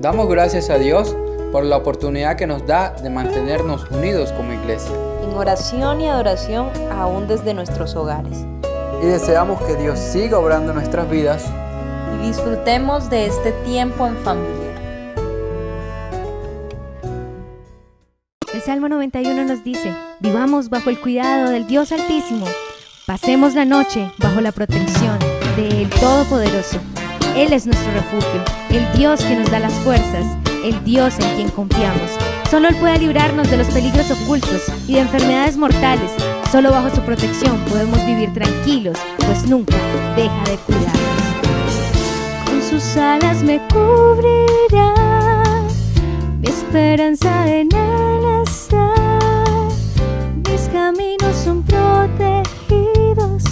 Damos gracias a Dios por la oportunidad que nos da de mantenernos unidos como iglesia. En oración y adoración aún desde nuestros hogares. Y deseamos que Dios siga obrando en nuestras vidas Y disfrutemos de este tiempo en familia. El Salmo 91 nos dice: vivamos bajo el cuidado del Dios Altísimo, pasemos la noche bajo la protección del Todopoderoso. Él es nuestro refugio, el Dios que nos da las fuerzas, el Dios en quien confiamos. Solo Él puede librarnos de los peligros ocultos y de enfermedades mortales. Solo bajo su protección podemos vivir tranquilos, pues nunca deja de cuidarnos. Con sus alas me cubrirá, mi esperanza en Él está. Mis caminos son protegidos,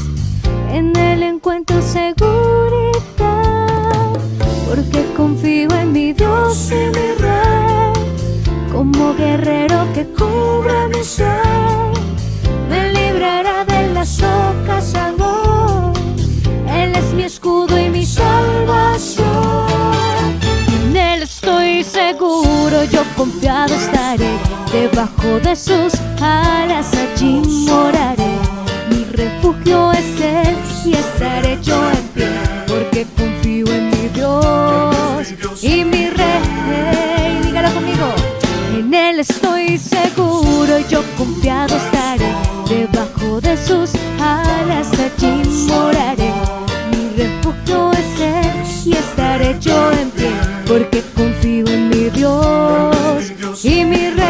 en Él encuentro seguridad, porque confío en mi Dios y mi Rey. Como guerrero que cubre mi ser, me librará de las ocasiones. Él es mi escudo y mi salvación. En Él estoy seguro, yo confiado estaré. Debajo de sus alas allí moraré. Mi refugio es Él y estaré yo en pie, porque confío en mi Dios y mi Rey. Dígalo conmigo. En Él estoy seguro y yo confiado estaré. Debajo de sus alas allí moraré. Mi refugio es Él y estaré yo en pie, porque confío en mi Dios y mi Rey.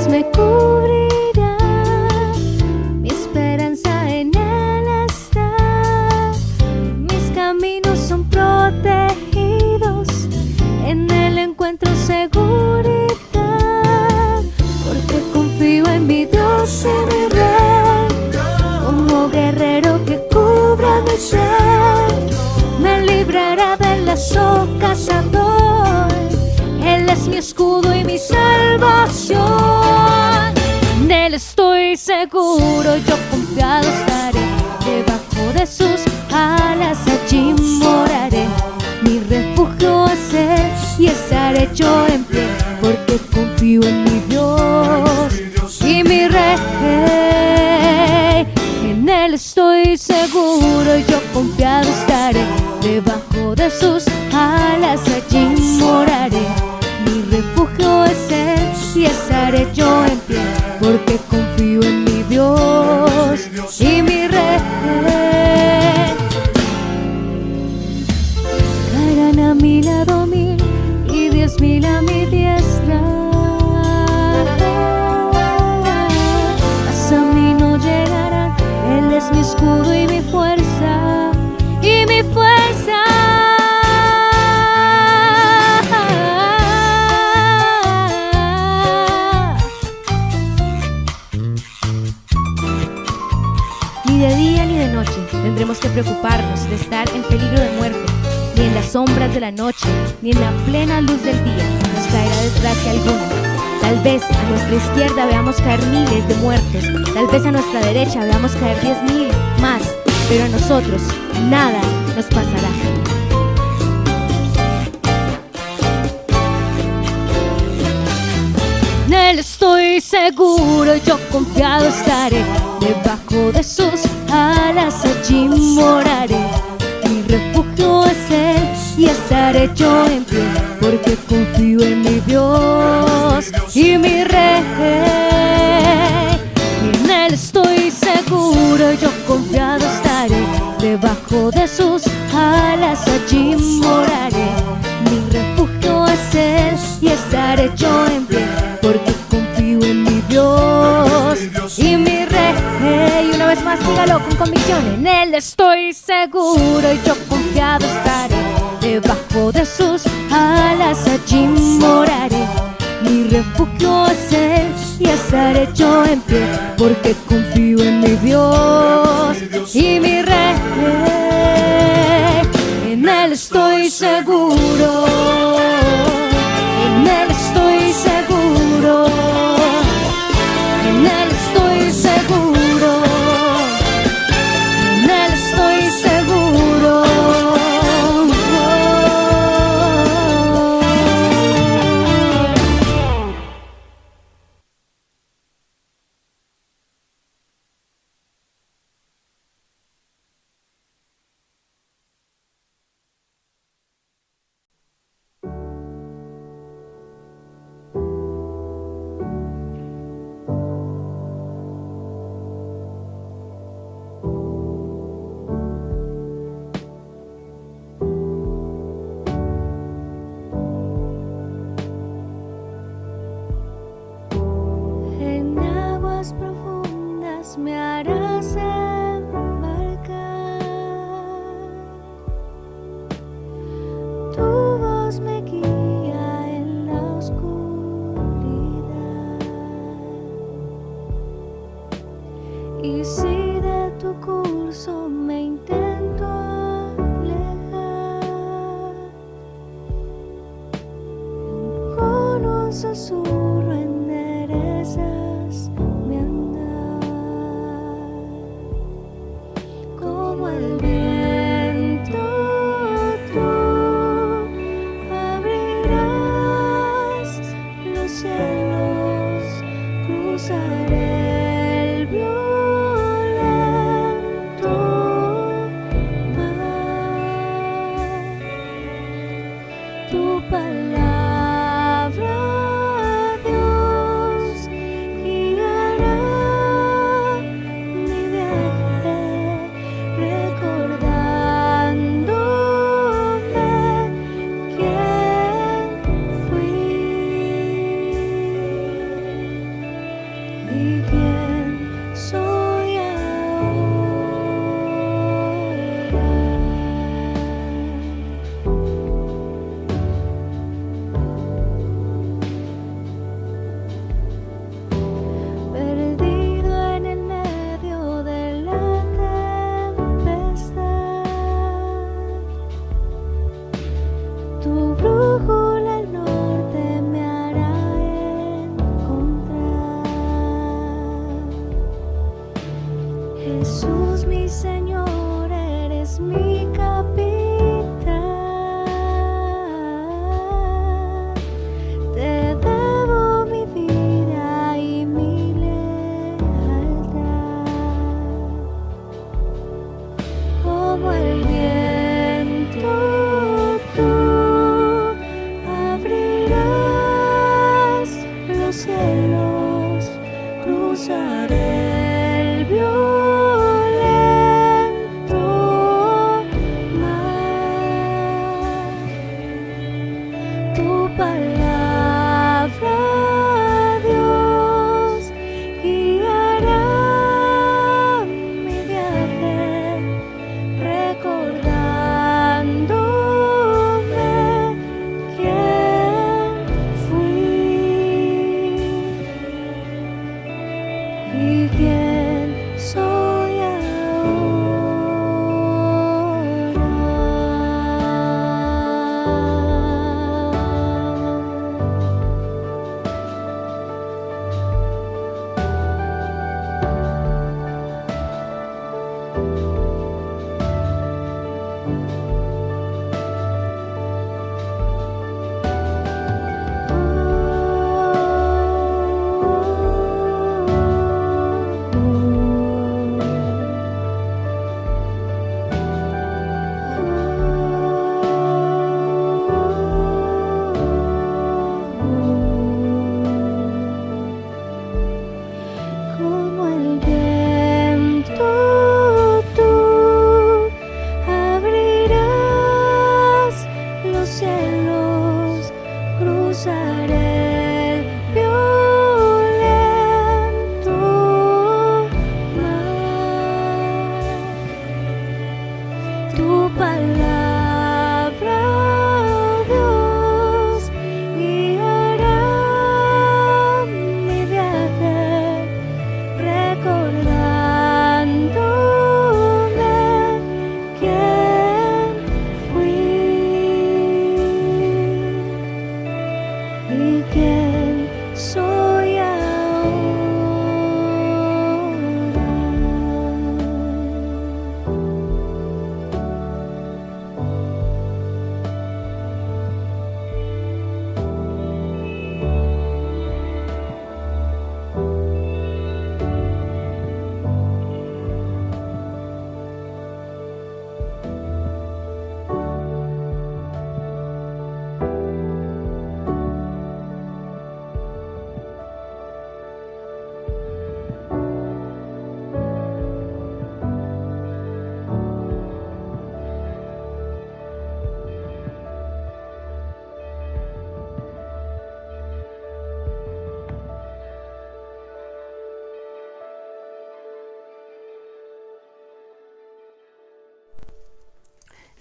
Me cubrirá, mi esperanza en Él está. Mis caminos son protegidos, en Él encuentro seguridad, porque confío en mi Dios y mi Rey. Como guerrero que cubra mi ser, me librará de las ocasiones. Él es mi escudo y mi salvación. En Él estoy seguro, yo confiado estaré. Debajo de sus alas allí moraré. Mi refugio es Él y estaré yo en pie, porque confío en mi Dios y mi Rey. En Él estoy seguro, yo confiado estaré. Debajo de sus alas allí moraré. Mi refugio es Él y estaré yo en pie, porque confío en mi Dios y mi Rey. Caerán a mi lado 1000 y 10,000 a mi diestra, mas a mí no llegarán. Él es mi escudo y mi fuerza, y mi fuerza. Ni de día ni de noche tendremos que preocuparnos de estar en peligro de muerte, ni en las sombras de la noche, ni en la plena luz del día nos caerá desgracia alguna. Tal vez a nuestra izquierda veamos caer miles de muertos, tal vez a nuestra derecha veamos caer 10,000 más, pero a nosotros nada nos pasará. En Él estoy seguro, yo confiado estaré. Debajo de sus alas allí moraré. Mi refugio es Él y estaré yo en pie, porque confío en mi Dios y mi Rey. En Él estoy seguro, yo confiado estaré. Debajo de sus alas allí moraré. Mi refugio es Él y estaré yo en pie, porque confío en mi Dios y mi Rey. Y una vez más dígalo con convicción. En Él estoy seguro y yo confiado estaré. Debajo de sus alas allí moraré. Mi refugio es Él y estaré yo en pie, porque confío en mi Dios y mi Rey. olas me harás embarcar. Tu voz me guía en la oscuridad. Y si de tu curso me intento alejar, con un susurro enderezas mi andar. Como el viento tú abrirás los cielos, cruzaré el violento mar. Tu palabra, Dios, guiará mi viaje, recordándome quién fui y quién soy ahora. Perdido en el medio de la tempestad, tu brújula al norte me hará encontrar. Jesús, mi Señor, eres mi capitán. Te debo mi vida y mi lealtad. Como el viento tú abrirás los cielos, cruzaré el violento mar. Tu palabra, Dios, guiará mi viaje, recordándome quién fui y quién soy ahora.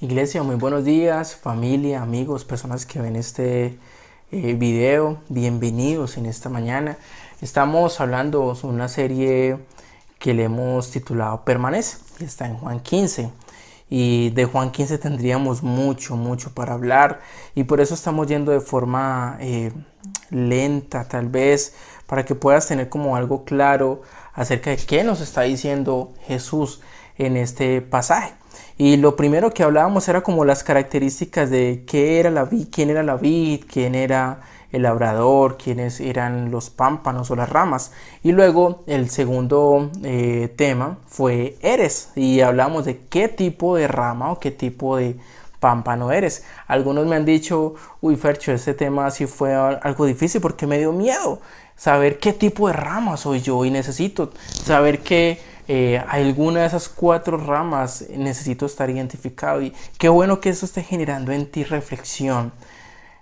Iglesia, muy buenos días, familia, amigos, personas que ven este video, bienvenidos en esta mañana. Estamos hablando de una serie que le hemos titulado Permanece, y está en Juan 15. Y de Juan 15 tendríamos mucho para hablar, y por eso estamos yendo de forma lenta, tal vez, para que puedas tener como algo claro acerca de qué nos está diciendo Jesús en este pasaje. Y lo primero que hablábamos era como las características de qué era la vid, quién era la vid, quién era el labrador, quiénes eran los pámpanos o las ramas. Y luego el segundo tema fue eres, y hablamos de qué tipo de rama o qué tipo de pámpano eres. Algunos me han dicho, uy Fercho, ese tema sí fue algo difícil porque me dio miedo saber qué tipo de rama soy yo, y necesito saber que alguna de esas 4 ramas necesito estar identificado. Y qué bueno que eso esté generando en ti reflexión.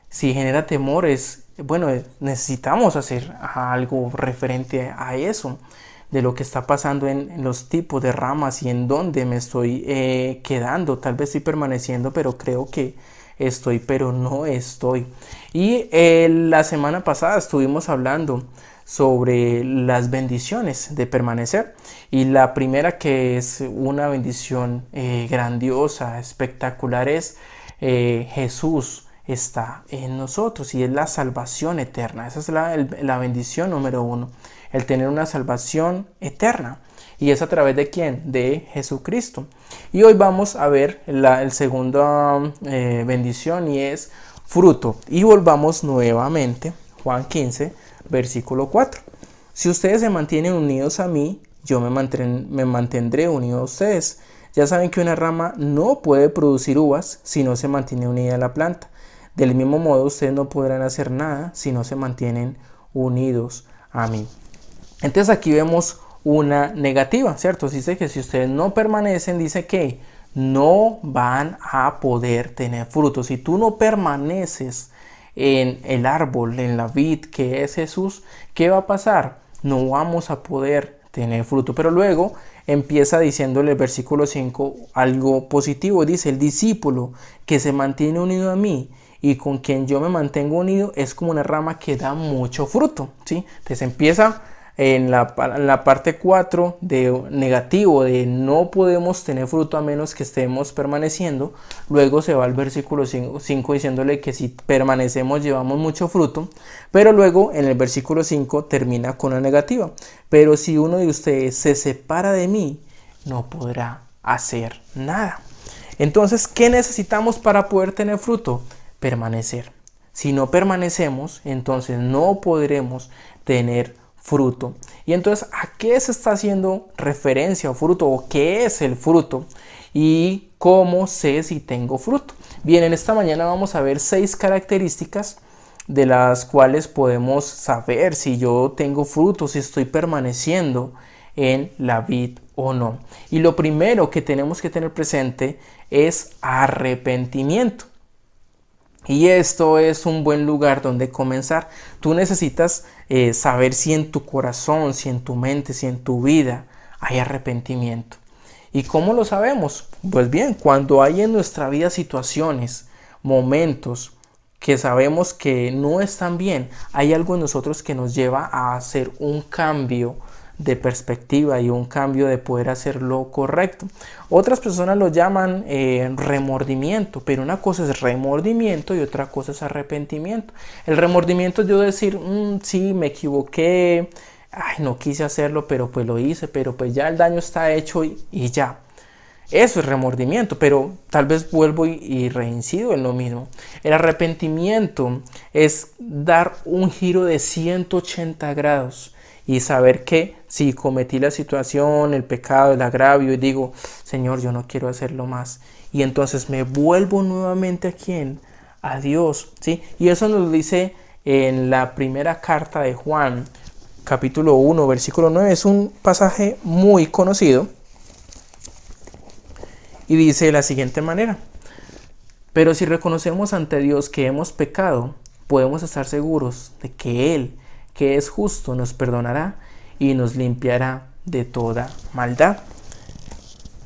Si genera temores, bueno, necesitamos hacer algo referente a eso, de lo que está pasando en los tipos de ramas y en dónde me estoy quedando. Tal vez estoy permaneciendo, pero creo que estoy, pero no estoy. Y la semana pasada estuvimos hablando sobre las bendiciones de permanecer, y la primera, que es una bendición grandiosa, espectacular, es Jesús está en nosotros, y es la salvación eterna. Esa es la bendición número 1, el tener una salvación eterna, y es a través de ¿quién? De Jesucristo. Y hoy vamos a ver la segunda bendición, y es fruto. Y volvamos nuevamente Juan 15 versículo 4. Si ustedes se mantienen unidos a mí, yo me mantendré unido a ustedes. Ya saben que una rama no puede producir uvas si no se mantiene unida a la planta. Del mismo modo, ustedes no podrán hacer nada si no se mantienen unidos a mí. Entonces aquí vemos una negativa, ¿cierto? Dice que si ustedes no permanecen, dice que no van a poder tener fruto. Si tú no permaneces en el árbol, en la vid que es Jesús, ¿qué va a pasar? No vamos a poder tener fruto. Pero luego empieza diciéndole el versículo 5 algo positivo. Dice: el discípulo que se mantiene unido a mí y con quien yo me mantengo unido es como una rama que da mucho fruto, ¿sí? Entonces empieza en la parte 4 de negativo, de no podemos tener fruto a menos que estemos permaneciendo. Luego se va al versículo 5 diciéndole que si permanecemos llevamos mucho fruto, pero luego en el versículo 5 termina con una negativa: pero si uno de ustedes se separa de mí, no podrá hacer nada. Entonces, ¿qué necesitamos para poder tener fruto? Permanecer. Si no permanecemos, entonces no podremos tener fruto. Y entonces, ¿a qué se está haciendo referencia o fruto? ¿O qué es el fruto? ¿Y cómo sé si tengo fruto? Bien, en esta mañana vamos a ver 6 características de las cuales podemos saber si yo tengo fruto, si estoy permaneciendo en la vid o no. Y lo primero que tenemos que tener presente es arrepentimiento. Y esto es un buen lugar donde comenzar. Tú necesitas saber si en tu corazón, si en tu mente, si en tu vida hay arrepentimiento. ¿Y cómo lo sabemos? Pues bien, cuando hay en nuestra vida situaciones, momentos que sabemos que no están bien, hay algo en nosotros que nos lleva a hacer un cambio de perspectiva y un cambio de poder hacer lo correcto. Otras personas lo llaman remordimiento, pero una cosa es remordimiento y otra cosa es arrepentimiento. El remordimiento es yo decir, sí, me equivoqué, no quise hacerlo, pero pues lo hice, pero pues ya el daño está hecho y ya. Eso es remordimiento, pero tal vez vuelvo y reincido en lo mismo. El arrepentimiento es dar un giro de 180 grados y saber que si cometí la situación, el pecado, el agravio, y digo, Señor, yo no quiero hacerlo más. Y entonces me vuelvo nuevamente ¿a quién? A Dios, ¿sí? Y eso nos lo dice en la primera carta de Juan, capítulo 1, versículo 9. Es un pasaje muy conocido. Y dice de la siguiente manera: pero si reconocemos ante Dios que hemos pecado, podemos estar seguros de que Él, que es justo, nos perdonará y nos limpiará de toda maldad.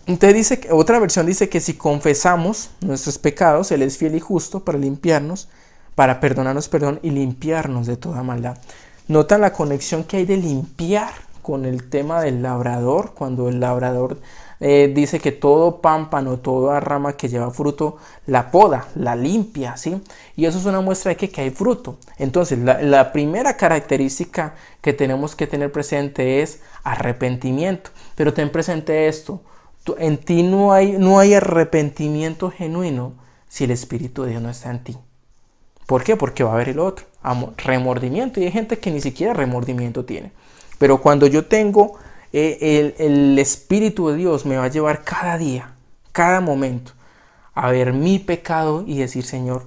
Entonces dice, otra versión dice que si confesamos nuestros pecados, Él es fiel y justo para limpiarnos, para perdonarnos, y limpiarnos de toda maldad. ¿Notan la conexión que hay de limpiar con el tema del labrador? Cuando el labrador dice que todo pámpano, toda rama que lleva fruto, la poda, la limpia, ¿sí? Y eso es una muestra de que hay fruto. Entonces, la primera característica que tenemos que tener presente es arrepentimiento. Pero ten presente esto. En ti no hay arrepentimiento genuino si el Espíritu de Dios no está en ti. ¿Por qué? Porque va a haber el otro, remordimiento. Y hay gente que ni siquiera remordimiento tiene. Pero cuando yo tengo el Espíritu de Dios, me va a llevar cada día, cada momento, a ver mi pecado y decir: Señor,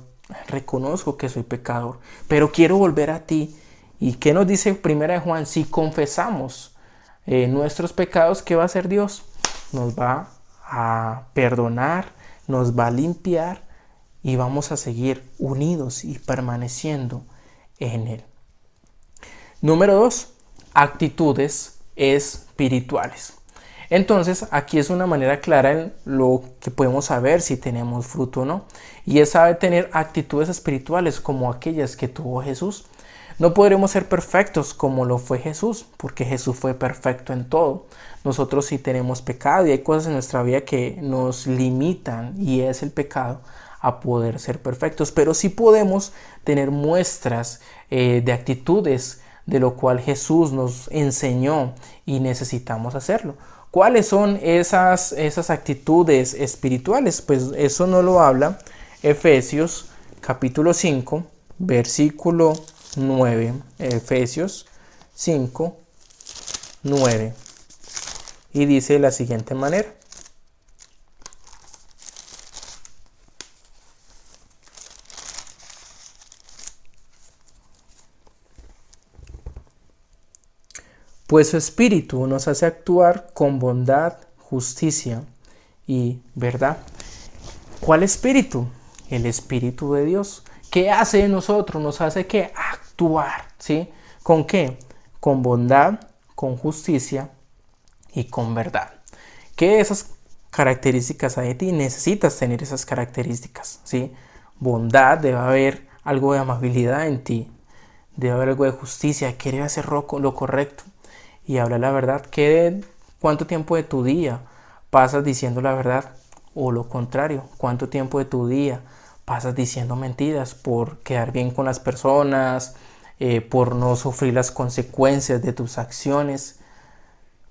reconozco que soy pecador, pero quiero volver a ti. ¿Y qué nos dice 1 Juan? Si confesamos nuestros pecados, ¿qué va a hacer Dios? Nos va a perdonar, nos va a limpiar y vamos a seguir unidos y permaneciendo en Él. Número 2, actitudes espirituales. Entonces, aquí es una manera clara en lo que podemos saber si tenemos fruto o no. Y es saber tener actitudes espirituales como aquellas que tuvo Jesús. No podremos ser perfectos como lo fue Jesús, porque Jesús fue perfecto en todo. Nosotros sí tenemos pecado y hay cosas en nuestra vida que nos limitan, y es el pecado, a poder ser perfectos. Pero sí podemos tener muestras de actitudes de lo cual Jesús nos enseñó y necesitamos hacerlo. ¿Cuáles son esas actitudes espirituales? Pues eso no lo habla Efesios capítulo 5, versículo 9. Efesios 5, 9. Y dice de la siguiente manera: pues su Espíritu nos hace actuar con bondad, justicia y verdad. ¿Cuál Espíritu? El Espíritu de Dios. ¿Qué hace en nosotros? Nos hace que actuar, ¿sí? ¿Con qué? Con bondad, con justicia y con verdad. ¿Qué de esas características hay de ti? Necesitas tener esas características, ¿sí? Bondad, debe haber algo de amabilidad en ti. Debe haber algo de justicia, querer hacer lo correcto y hablar la verdad. ¿Cuánto tiempo de tu día pasas diciendo la verdad? O lo contrario, ¿cuánto tiempo de tu día pasas diciendo mentiras por quedar bien con las personas, por no sufrir las consecuencias de tus acciones?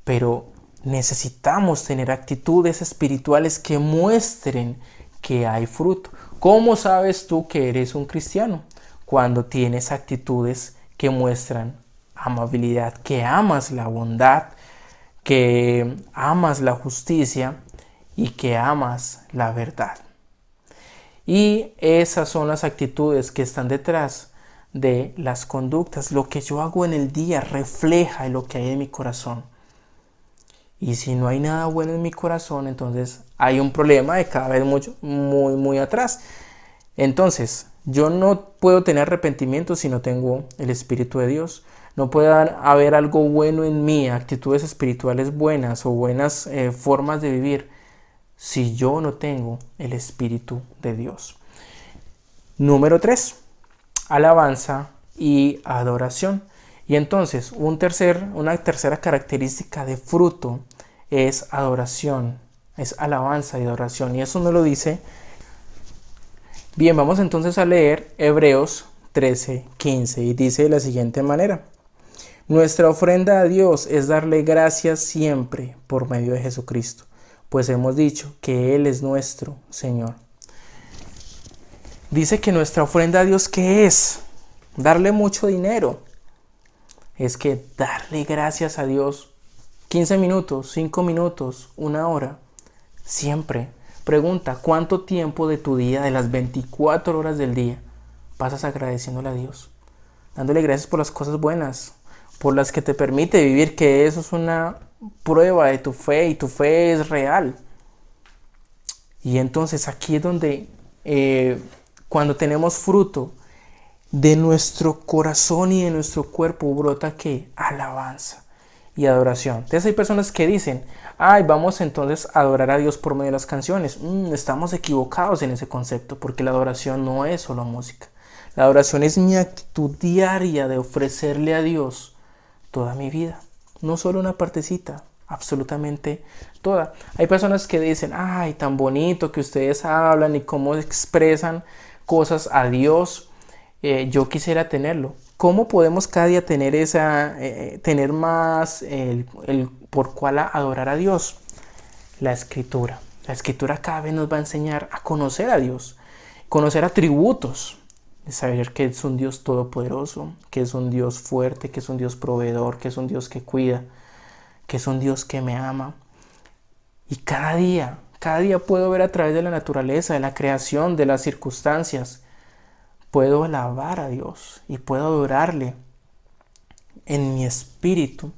Pero necesitamos tener actitudes espirituales que muestren que hay fruto. ¿Cómo sabes tú que eres un cristiano? Cuando tienes actitudes que muestran amabilidad, que amas la bondad, que amas la justicia y que amas la verdad. Y esas son las actitudes que están detrás de las conductas. Lo que yo hago en el día refleja lo que hay en mi corazón. Y si no hay nada bueno en mi corazón, entonces hay un problema de cada vez muy atrás. Entonces, yo no puedo tener arrepentimiento si no tengo el Espíritu de Dios. No puede haber algo bueno en mí, actitudes espirituales buenas o buenas formas de vivir, si yo no tengo el Espíritu de Dios. Número 3, alabanza y adoración. Y entonces, una tercera característica de fruto es adoración, es alabanza y adoración. Y eso nos lo dice. Bien, vamos entonces a leer Hebreos 13:15 y dice de la siguiente manera: nuestra ofrenda a Dios es darle gracias siempre por medio de Jesucristo, pues hemos dicho que Él es nuestro Señor. Dice que nuestra ofrenda a Dios, ¿qué es? Darle mucho dinero. Es que darle gracias a Dios 15 minutos, 5 minutos, 1 hora, siempre. Pregunta, ¿cuánto tiempo de tu día, de las 24 horas del día, pasas agradeciéndole a Dios? Dándole gracias por las cosas buenas, por las que te permite vivir, que eso es una prueba de tu fe y tu fe es real. Y entonces aquí es donde cuando tenemos fruto, de nuestro corazón y de nuestro cuerpo brota ¿qué? Alabanza. y adoración. Entonces hay personas que dicen, ay, vamos entonces a adorar a Dios por medio de las canciones. Estamos equivocados en ese concepto, porque la adoración no es solo música. La adoración es mi actitud diaria de ofrecerle a Dios toda mi vida, no solo una partecita, absolutamente toda. Hay personas que dicen, ay, tan bonito que ustedes hablan y cómo expresan cosas a Dios, yo quisiera tenerlo. ¿Cómo podemos cada día tener tener más el por cuál adorar a Dios? La Escritura. La Escritura cada vez nos va a enseñar a conocer a Dios, conocer atributos, saber que es un Dios todopoderoso, que es un Dios fuerte, que es un Dios proveedor, que es un Dios que cuida, que es un Dios que me ama. Y cada día puedo ver a través de la naturaleza, de la creación, de las circunstancias, puedo alabar a Dios y puedo adorarle en mi espíritu.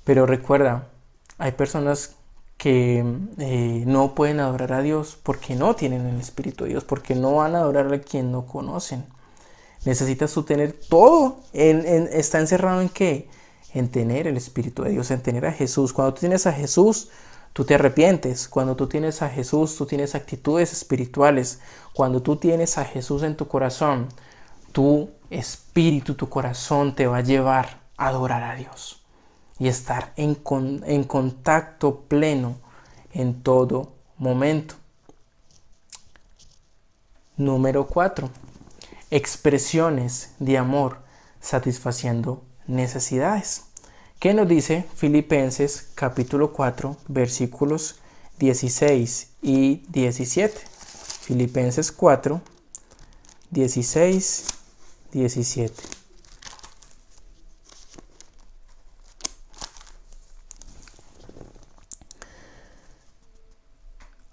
Pero recuerda, hay personas que no pueden adorar a Dios porque no tienen el Espíritu de Dios, porque no van a adorar a quien no conocen. Necesitas tú tener todo. ¿Está encerrado en qué? En tener el Espíritu de Dios, en tener a Jesús. Cuando tú tienes a Jesús, tú te arrepientes. Cuando tú tienes a Jesús, tú tienes actitudes espirituales. Cuando tú tienes a Jesús en tu corazón, tu espíritu, tu corazón te va a llevar a adorar a Dios y estar en contacto pleno en todo momento. Número 4. Expresiones de amor satisfaciendo necesidades. ¿Qué nos dice Filipenses capítulo 4 versículos 16 y 17? Filipenses 4, 16, 17.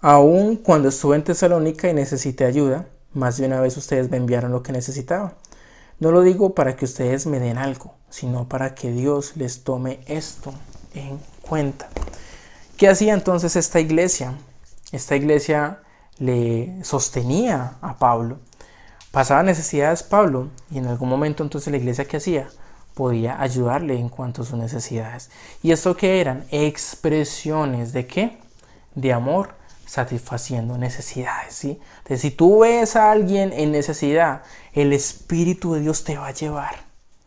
Aun cuando estuve en Tesalónica y necesité ayuda, más de una vez ustedes me enviaron lo que necesitaba. No lo digo para que ustedes me den algo, sino para que Dios les tome esto en cuenta. ¿Qué hacía entonces esta iglesia? Esta iglesia le sostenía a Pablo. Pasaba necesidades Pablo y en algún momento entonces la iglesia, ¿qué hacía? Podía ayudarle en cuanto a sus necesidades. ¿Y esto qué eran? Expresiones ¿de qué? De amor satisfaciendo necesidades, ¿sí? Entonces, si tú ves a alguien en necesidad, el Espíritu de Dios te va a llevar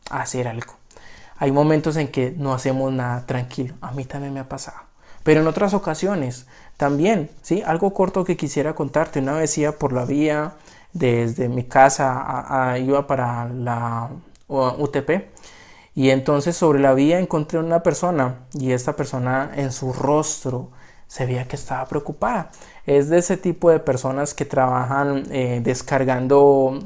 a hacer algo. Hay momentos en que no hacemos nada tranquilo. A mí también me ha pasado. Pero en otras ocasiones también, ¿sí? Algo corto que quisiera contarte. Una vez iba por la vía desde mi casa, iba para la UTP. Y entonces sobre la vía encontré una persona y esta persona en su rostro se veía que estaba preocupada. Es de ese tipo de personas que trabajan descargando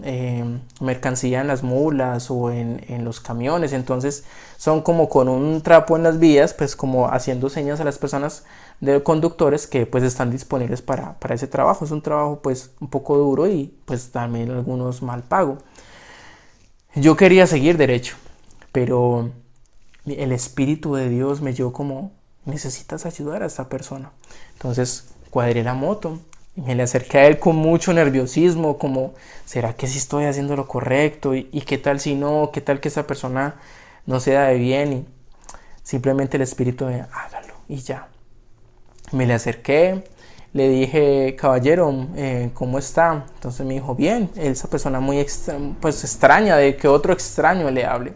mercancía en las mulas o en los camiones. Entonces son como con un trapo en las vías, pues como haciendo señas a las personas de conductores que pues están disponibles para ese trabajo. Es un trabajo pues un poco duro y pues también algunos mal pago. Yo quería seguir derecho, pero el Espíritu de Dios me llevó como: necesitas ayudar a esta persona. Entonces cuadré la moto y me le acerqué a él con mucho nerviosismo, como: ¿será que sí estoy haciendo lo correcto? ¿Y qué tal si no? ¿Qué tal que esta persona no se da de bien? Y simplemente el Espíritu me: hágalo. Y ya. Me le acerqué, le dije: caballero, ¿cómo está? Entonces me dijo: bien. Esa persona muy extraña de que otro extraño le hable.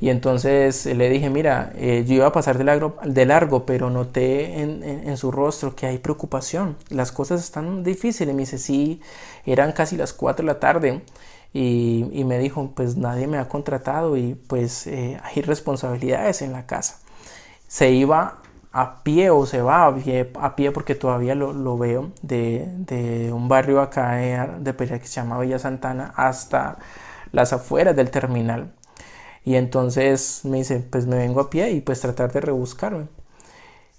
Y entonces le dije: mira, yo iba a pasar de largo, pero noté en su rostro que hay preocupación. Las cosas están difíciles. Me dice: sí, eran casi las 4 de la tarde. Y me dijo: pues nadie me ha contratado y pues hay responsabilidades en la casa. Se iba a pie o se va a pie porque todavía lo veo, de un barrio acá de Pereira que se llama Villa Santana hasta las afueras del terminal. Y entonces me dice: pues me vengo a pie y pues tratar de rebuscarme.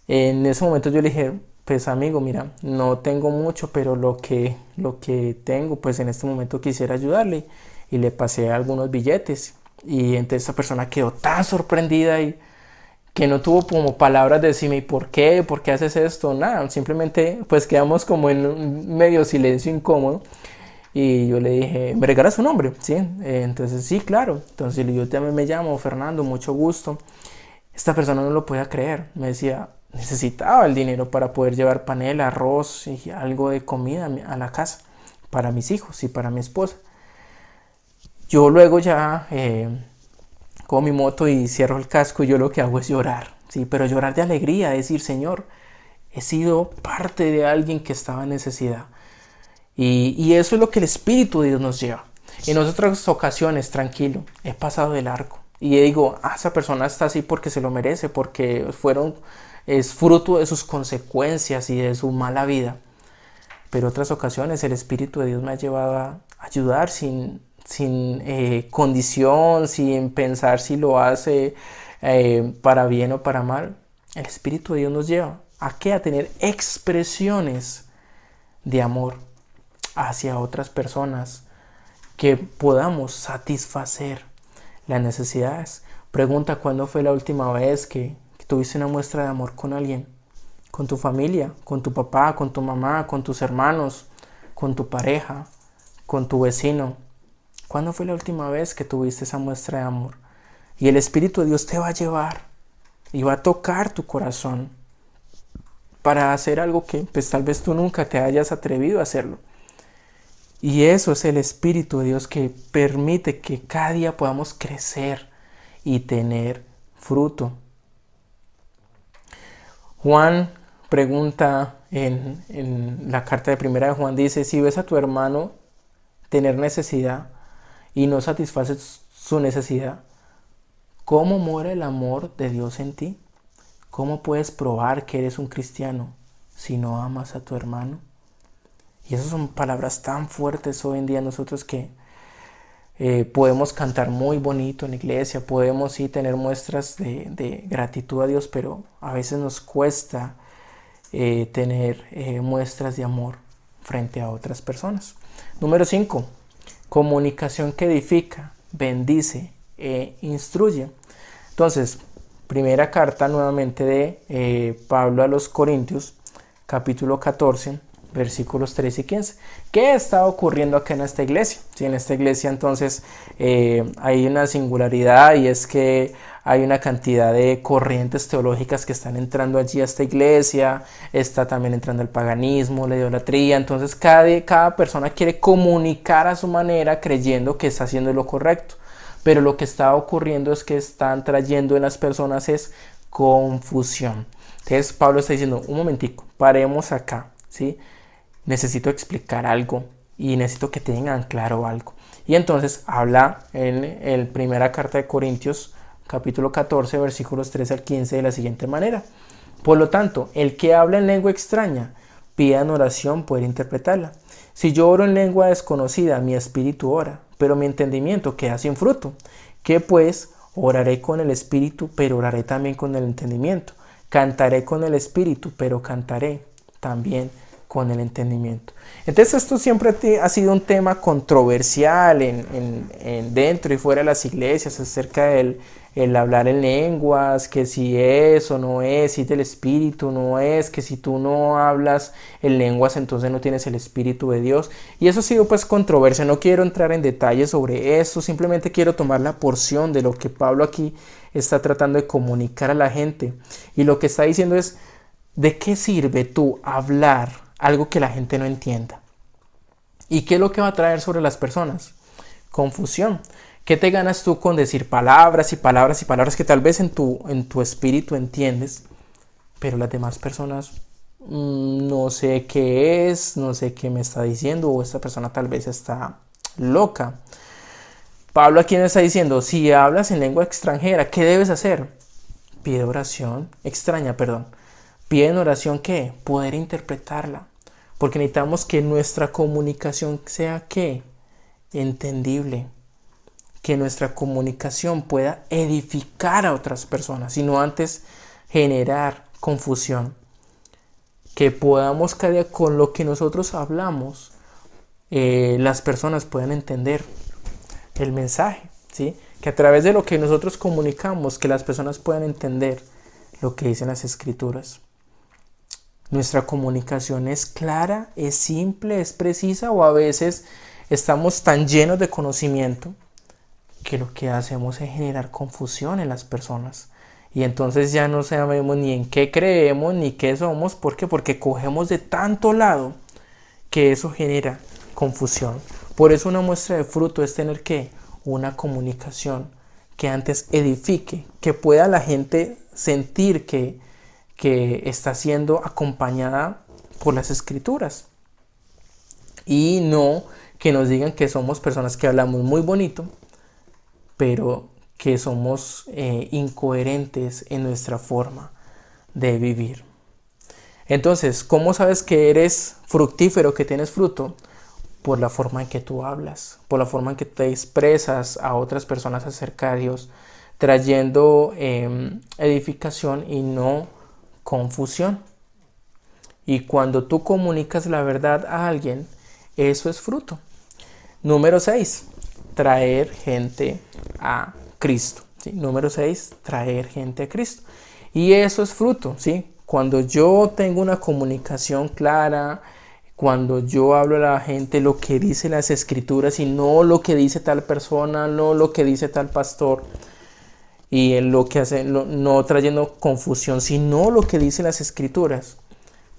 En ese momento yo le dije: pues amigo, mira, no tengo mucho, pero lo que tengo, pues en este momento quisiera ayudarle. Y le pasé algunos billetes. Y entonces esa persona quedó tan sorprendida y que no tuvo como palabras de decirme: ¿y por qué? ¿Por qué haces esto? Nada, simplemente pues quedamos como en un medio silencio incómodo. Y yo le dije: ¿me regalas su nombre? ¿Sí? Entonces sí, claro. Entonces yo también me llamo Fernando, mucho gusto. Esta persona no lo podía creer. Me decía, necesitaba el dinero para poder llevar panela, arroz y algo de comida a la casa para mis hijos y para mi esposa. Yo luego ya cojo mi moto y cierro el casco y yo lo que hago es llorar, ¿sí? Pero llorar de alegría, decir, Señor, he sido parte de alguien que estaba en necesidad. Y eso es lo que el Espíritu de Dios nos lleva. En otras ocasiones, tranquilo, he pasado de largo. Y digo, esa persona está así porque se lo merece, porque es fruto de sus consecuencias y de su mala vida. Pero otras ocasiones el Espíritu de Dios me ha llevado a ayudar sin condición, sin pensar si lo hace para bien o para mal. El Espíritu de Dios nos lleva ¿a qué? A tener expresiones de amor hacia otras personas, que podamos satisfacer las necesidades. Pregunta, ¿cuándo fue la última vez que tuviste una muestra de amor con alguien? Con tu familia, con tu papá, con tu mamá, con tus hermanos, con tu pareja, con tu vecino. ¿Cuándo fue la última vez que tuviste esa muestra de amor? Y el Espíritu de Dios te va a llevar y va a tocar tu corazón para hacer algo que pues, tal vez tú nunca te hayas atrevido a hacerlo. Y eso es el Espíritu de Dios que permite que cada día podamos crecer y tener fruto. Juan pregunta en la carta de primera de Juan, dice, si ves a tu hermano tener necesidad y no satisfaces su necesidad, ¿cómo mora el amor de Dios en ti? ¿Cómo puedes probar que eres un cristiano si no amas a tu hermano? Y esas son palabras tan fuertes hoy en día nosotros que podemos cantar muy bonito en la iglesia, podemos sí tener muestras de gratitud a Dios, pero a veces nos cuesta tener muestras de amor frente a otras personas. Número 5, comunicación que edifica, bendice e instruye. Entonces, primera carta nuevamente de Pablo a los Corintios, capítulo 14, versículos 13 y 15. ¿Qué está ocurriendo acá en esta iglesia? Sí, en esta iglesia entonces hay una singularidad, y es que hay una cantidad de corrientes teológicas que están entrando allí a esta iglesia. Está también entrando el paganismo, la idolatría. Entonces cada persona quiere comunicar a su manera creyendo que está haciendo lo correcto. Pero lo que está ocurriendo es que están trayendo en las personas es confusión. Entonces Pablo está diciendo, un momentico, paremos acá, ¿sí? Necesito explicar algo y necesito que tengan claro algo. Y entonces habla en la primera carta de Corintios, capítulo 14, versículos 13 al 15 de la siguiente manera. Por lo tanto, el que habla en lengua extraña, pida en oración poder interpretarla. Si yo oro en lengua desconocida, mi espíritu ora, pero mi entendimiento queda sin fruto. ¿Qué pues? Oraré con el espíritu, pero oraré también con el entendimiento. Cantaré con el espíritu, pero cantaré también con el entendimiento. Entonces esto siempre ha sido un tema controversial dentro y fuera de las iglesias acerca del el hablar en lenguas, que si es o no es, si es del espíritu no es, que si tú no hablas en lenguas entonces no tienes el espíritu de Dios. Y eso ha sido pues controversia. No quiero entrar en detalles sobre eso, simplemente quiero tomar la porción de lo que Pablo aquí está tratando de comunicar a la gente. Y lo que está diciendo es, ¿de qué sirve tú hablar algo que la gente no entienda? ¿Y qué es lo que va a traer sobre las personas? Confusión. ¿Qué te ganas tú con decir palabras y palabras y palabras que tal vez en tu espíritu entiendes, pero las demás personas no sé qué es, no sé qué me está diciendo, o esta persona tal vez está loca? Pablo aquí me está diciendo, si hablas en lengua extranjera, ¿qué debes hacer? Pide oración, pide en oración ¿qué? Poder interpretarla, porque necesitamos que nuestra comunicación sea ¿qué? Entendible, que nuestra comunicación pueda edificar a otras personas y no antes generar confusión, que podamos cada día con lo que nosotros hablamos las personas puedan entender el mensaje, ¿sí? Que a través de lo que nosotros comunicamos, que las personas puedan entender lo que dicen las escrituras. Nuestra comunicación es clara, es simple, es precisa, o a veces estamos tan llenos de conocimiento que lo que hacemos es generar confusión en las personas. Y entonces ya no sabemos ni en qué creemos ni qué somos. ¿Por qué? Porque cogemos de tanto lado que eso genera confusión. Por eso una muestra de fruto es tener ¿qué? Una comunicación que antes edifique, que pueda la gente sentir que está siendo acompañada por las escrituras. Y no que nos digan que somos personas que hablamos muy bonito, pero que somos incoherentes en nuestra forma de vivir. Entonces, ¿cómo sabes que eres fructífero, que tienes fruto? Por la forma en que tú hablas, por la forma en que te expresas a otras personas acerca de Dios, trayendo edificación y no confusión. Y cuando tú comunicas la verdad a alguien, eso es fruto. Número 6, traer gente a Cristo. ¿Sí? Número 6, traer gente a Cristo. Y eso es fruto, ¿sí? Cuando yo tengo una comunicación clara, cuando yo hablo a la gente lo que dice las escrituras y no lo que dice tal persona, no lo que dice tal pastor, y en lo que hace, no trayendo confusión, sino lo que dice las escrituras,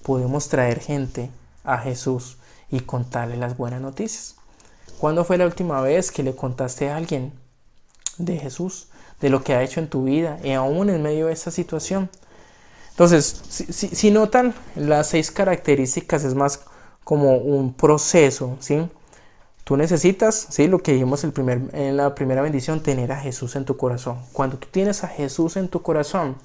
podemos traer gente a Jesús y contarle las buenas noticias. ¿Cuándo fue la última vez que le contaste a alguien de Jesús, de lo que ha hecho en tu vida y aún en medio de esta situación? Entonces, si notan, las 6 características es más como un proceso, ¿sí? Tú necesitas, ¿sí? Lo que dijimos en la primera bendición, tener a Jesús en tu corazón. Cuando tú tienes a Jesús en tu corazón,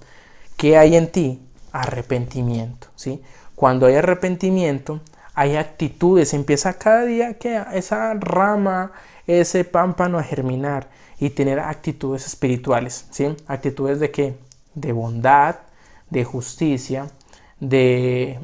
¿qué hay en ti? Arrepentimiento, ¿sí? Cuando hay arrepentimiento, hay actitudes, empieza cada día que esa rama, ese pámpano a germinar y tener actitudes espirituales, ¿sí? Actitudes de ¿qué? De bondad, de justicia, de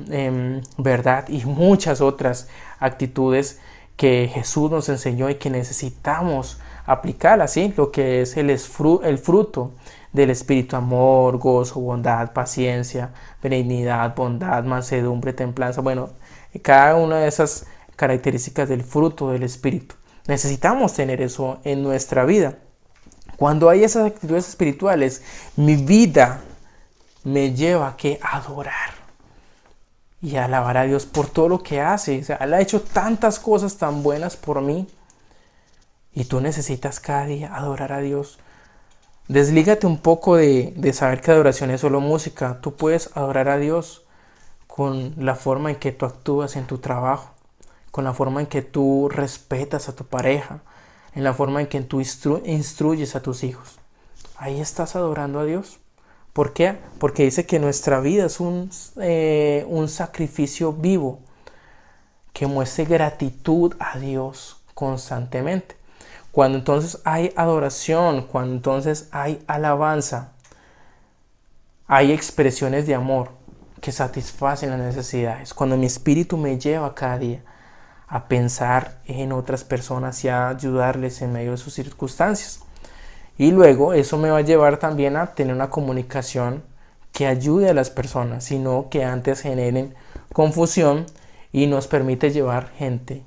verdad y muchas otras actitudes que Jesús nos enseñó y que necesitamos aplicar, así lo que es el fruto del Espíritu: amor, gozo, bondad, paciencia, benignidad, bondad, mansedumbre, templanza. Bueno, cada una de esas características del fruto del Espíritu. Necesitamos tener eso en nuestra vida. Cuando hay esas actitudes espirituales, mi vida me lleva a que adorar y alabar a Dios por todo lo que hace. O sea, Él ha hecho tantas cosas tan buenas por mí y tú necesitas cada día adorar a Dios. Deslígate un poco de saber que adoración es solo música. Tú puedes adorar a Dios con la forma en que tú actúas en tu trabajo, con la forma en que tú respetas a tu pareja, en la forma en que tú instruyes a tus hijos. Ahí estás adorando a Dios. ¿Por qué? Porque dice que nuestra vida es un sacrificio vivo que muestre gratitud a Dios constantemente. Cuando entonces hay adoración, cuando entonces hay alabanza, hay expresiones de amor que satisfacen las necesidades. Cuando mi espíritu me lleva cada día a pensar en otras personas y a ayudarles en medio de sus circunstancias. Y luego eso me va a llevar también a tener una comunicación que ayude a las personas, sino que antes generen confusión, y nos permite llevar gente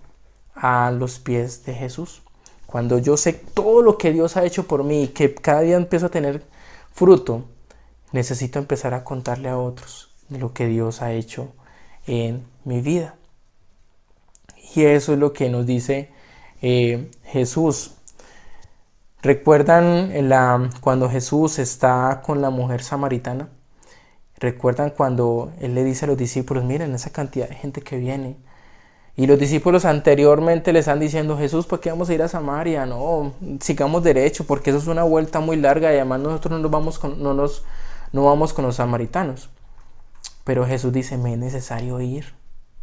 a los pies de Jesús. Cuando yo sé todo lo que Dios ha hecho por mí y que cada día empiezo a tener fruto, necesito empezar a contarle a otros de lo que Dios ha hecho en mi vida. Y eso es lo que nos dice Jesús. ¿Recuerdan cuando Jesús está con la mujer samaritana? ¿Recuerdan cuando Él le dice a los discípulos: miren esa cantidad de gente que viene? Y los discípulos anteriormente le están diciendo: Jesús, ¿por qué vamos a ir a Samaria? No, sigamos derecho, porque eso es una vuelta muy larga y además nosotros no vamos con los samaritanos. Pero Jesús dice: me es necesario ir,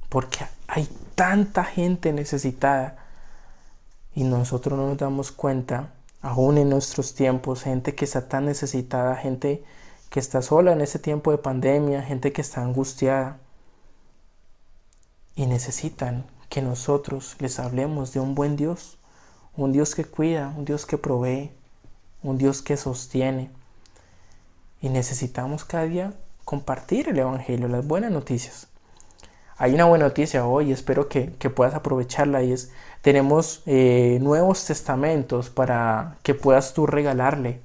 porque hay tanta gente necesitada y nosotros no nos damos cuenta. Aún en nuestros tiempos, gente que está tan necesitada, gente que está sola en este tiempo de pandemia, gente que está angustiada y necesitan que nosotros les hablemos de un buen Dios, un Dios que cuida, un Dios que provee, un Dios que sostiene. Y necesitamos cada día compartir el Evangelio, las buenas noticias. Hay una buena noticia hoy, espero que puedas aprovecharla, y es: tenemos nuevos testamentos para que puedas tú regalarle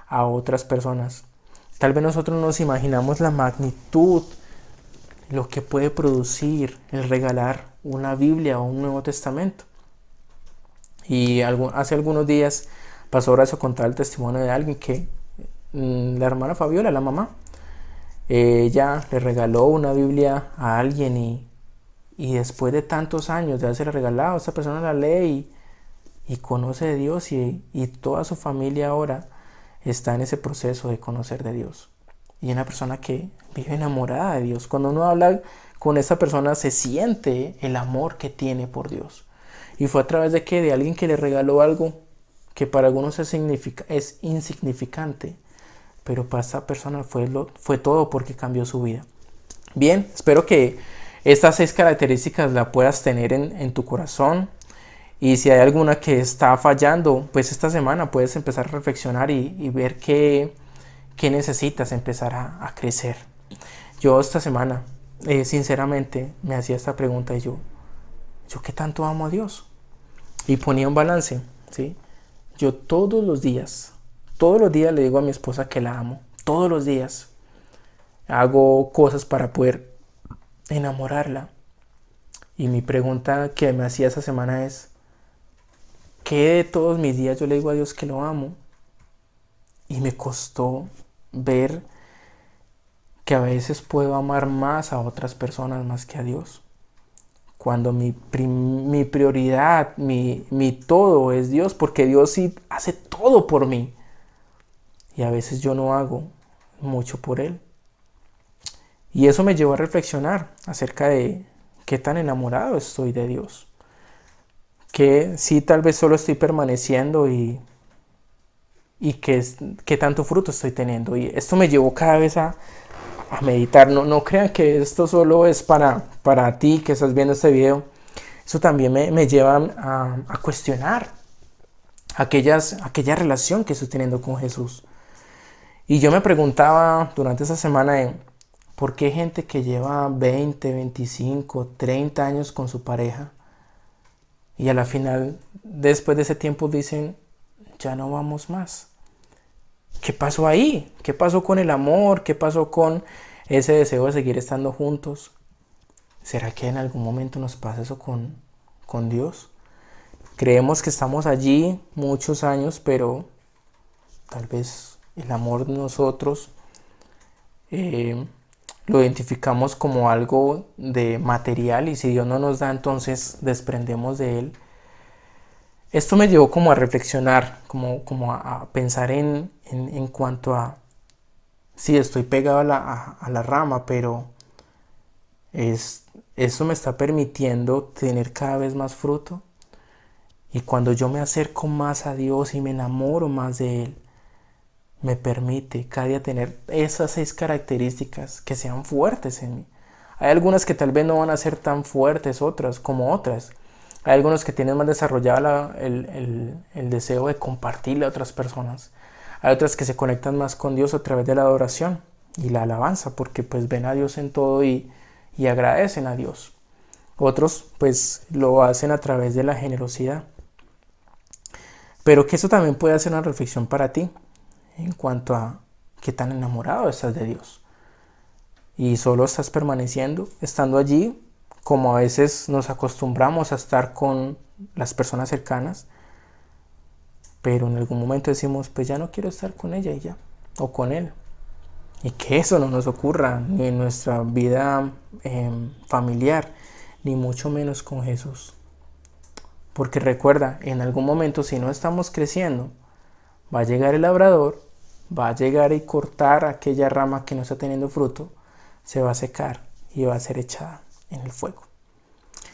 a otras personas. Tal vez nosotros no nos imaginamos la magnitud, lo que puede producir el regalar una Biblia o un Nuevo Testamento. Y hace algunos días pasó Horacio a contar el testimonio de alguien que la hermana Fabiola, la mamá, ella le regaló una Biblia a alguien y después de tantos años de haberse regalado, esta persona la lee y conoce de Dios y toda su familia ahora está en ese proceso de conocer de Dios. Y una persona que vive enamorada de Dios. Cuando uno habla con esa persona se siente el amor que tiene por Dios. Y fue a través de ¿qué? De alguien que le regaló algo que para algunos es insignificante, pero para esta persona fue todo porque cambió su vida. Bien, espero que estas 6 características las puedas tener en tu corazón. Y si hay alguna que está fallando, pues esta semana puedes empezar a reflexionar y ver qué necesitas empezar a crecer. Yo esta semana, sinceramente, me hacía esta pregunta y yo ¿qué tanto amo a Dios? Y ponía un balance, ¿sí? Yo todos los días le digo a mi esposa que la amo. Todos los días hago cosas para poder enamorarla. Y mi pregunta que me hacía esa semana es, ¿qué de todos mis días yo le digo a Dios que lo amo? Y me costó ver que a veces puedo amar más a otras personas más que a Dios. Cuando mi prioridad, mi todo es Dios, porque Dios sí hace todo por mí. Y a veces yo no hago mucho por Él. Y eso me llevó a reflexionar acerca de qué tan enamorado estoy de Dios. Que sí, tal vez solo estoy permaneciendo y qué tanto fruto estoy teniendo. Y esto me llevó cada vez a meditar. No crean que esto solo es para ti que estás viendo este video. Eso también me lleva a cuestionar aquella relación que estoy teniendo con Jesús. Y yo me preguntaba durante esa semana ¿por qué gente que lleva 20, 25, 30 años con su pareja y a la final, después de ese tiempo dicen, ya no vamos más? ¿Qué pasó ahí? ¿Qué pasó con el amor? ¿Qué pasó con ese deseo de seguir estando juntos? ¿Será que en algún momento nos pasa eso con Dios? Creemos que estamos allí muchos años, pero tal vez el amor de nosotros lo identificamos como algo de material y si Dios no nos da, entonces desprendemos de Él. Esto me llevó como a reflexionar, como a pensar en cuanto a, sí, estoy pegado a la rama, pero eso me está permitiendo tener cada vez más fruto. Y cuando yo me acerco más a Dios y me enamoro más de Él, me permite cada día tener esas 6 características que sean fuertes en mí. Hay algunas que tal vez no van a ser tan fuertes como otras. Hay algunos que tienen más desarrollado el deseo de compartirle a otras personas. Hay otras que se conectan más con Dios a través de la adoración y la alabanza, porque pues ven a Dios en todo y agradecen a Dios. Otros pues lo hacen a través de la generosidad. Pero que eso también puede hacer una reflexión para ti en cuanto a qué tan enamorado estás de Dios. Y solo estás permaneciendo, estando allí, como a veces nos acostumbramos a estar con las personas cercanas, pero en algún momento decimos, pues ya no quiero estar con ella y ya, o con él. Y que eso no nos ocurra ni en nuestra vida familiar, ni mucho menos con Jesús. Porque recuerda, en algún momento si no estamos creciendo, va a llegar el labrador, va a llegar y cortar aquella rama que no está teniendo fruto, se va a secar y va a ser echada en el fuego.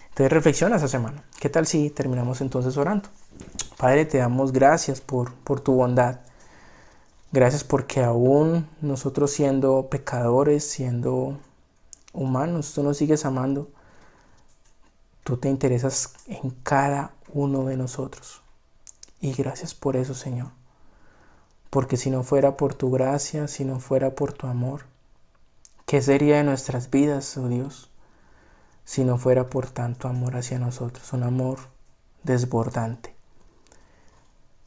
Entonces reflexiona esa semana. ¿Qué tal si terminamos entonces orando? Padre, te damos gracias por tu bondad. Gracias porque aún nosotros siendo pecadores, siendo humanos, tú nos sigues amando. Tú te interesas en cada uno de nosotros. Y gracias por eso, Señor. Porque si no fuera por tu gracia, si no fuera por tu amor, ¿qué sería de nuestras vidas, oh Dios? Si no fuera por tanto amor hacia nosotros, un amor desbordante.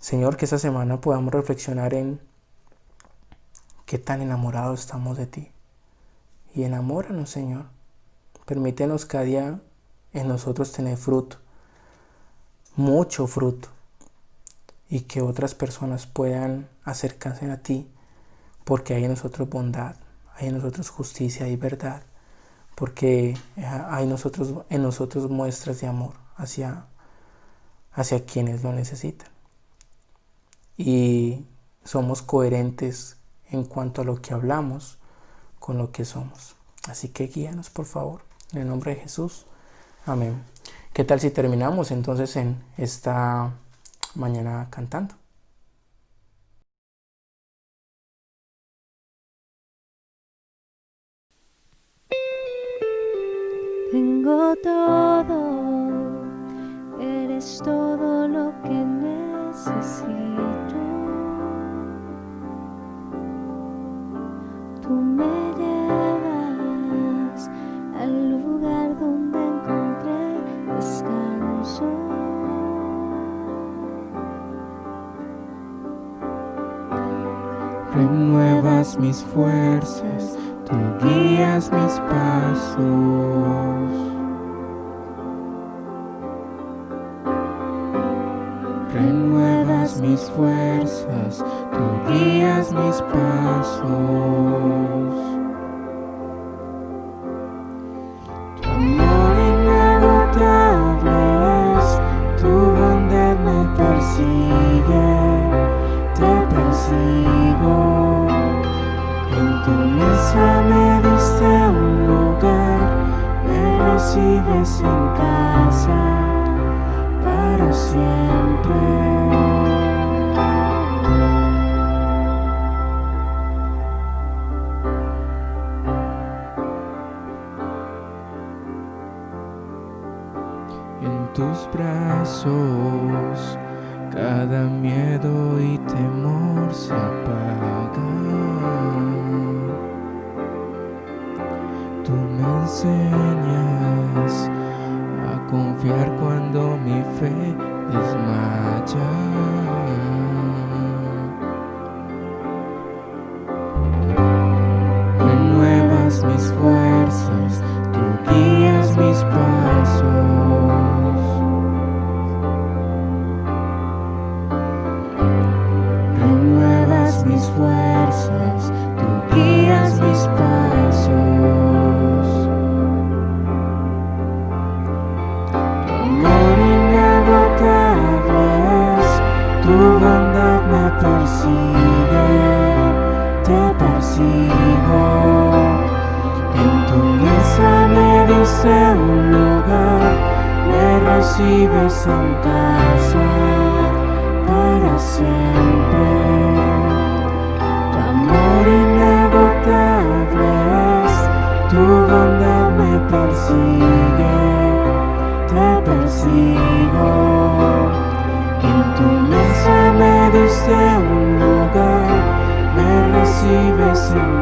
Señor, que esta semana podamos reflexionar en qué tan enamorados estamos de ti. Y enamóranos, Señor. Permítenos cada día en nosotros tener fruto, mucho fruto, y que otras personas puedan acercarse a ti, porque hay en nosotros bondad, hay en nosotros justicia y verdad, porque hay en nosotros muestras de amor hacia quienes lo necesitan. Y somos coherentes en cuanto a lo que hablamos con lo que somos. Así que guíanos, por favor, en el nombre de Jesús. Amén. ¿Qué tal si terminamos entonces en esta mañana cantando? Tengo todo, eres todo lo que necesito. Tú me llevas al lugar donde encontré descanso. Renuevas mis fuerzas, tú guías mis pasos. Renuevas mis fuerzas, tú guías mis pasos. Tu amor inagotable es, tu bondad me persigue, te persigo. En tu mesa me diste un lugar, me recibes en casa para siempre. En tus brazos cada miedo y temor se apaga. Tú me enseñas a confiar cuando mi fe desmaya. Renuevas mis fuerzas, tú guías mis pasos. Renuevas mis fuerzas, tú guías mis pasos. Tu amor inagotable es, tu bondad me persigue, te persigo. En tu mesa me diste un lugar, me recibes en casa para siempre. Tu amor inagotable es, tu bondad me persigue, te persigo. En tu mesa me diste un lugar, me recibes en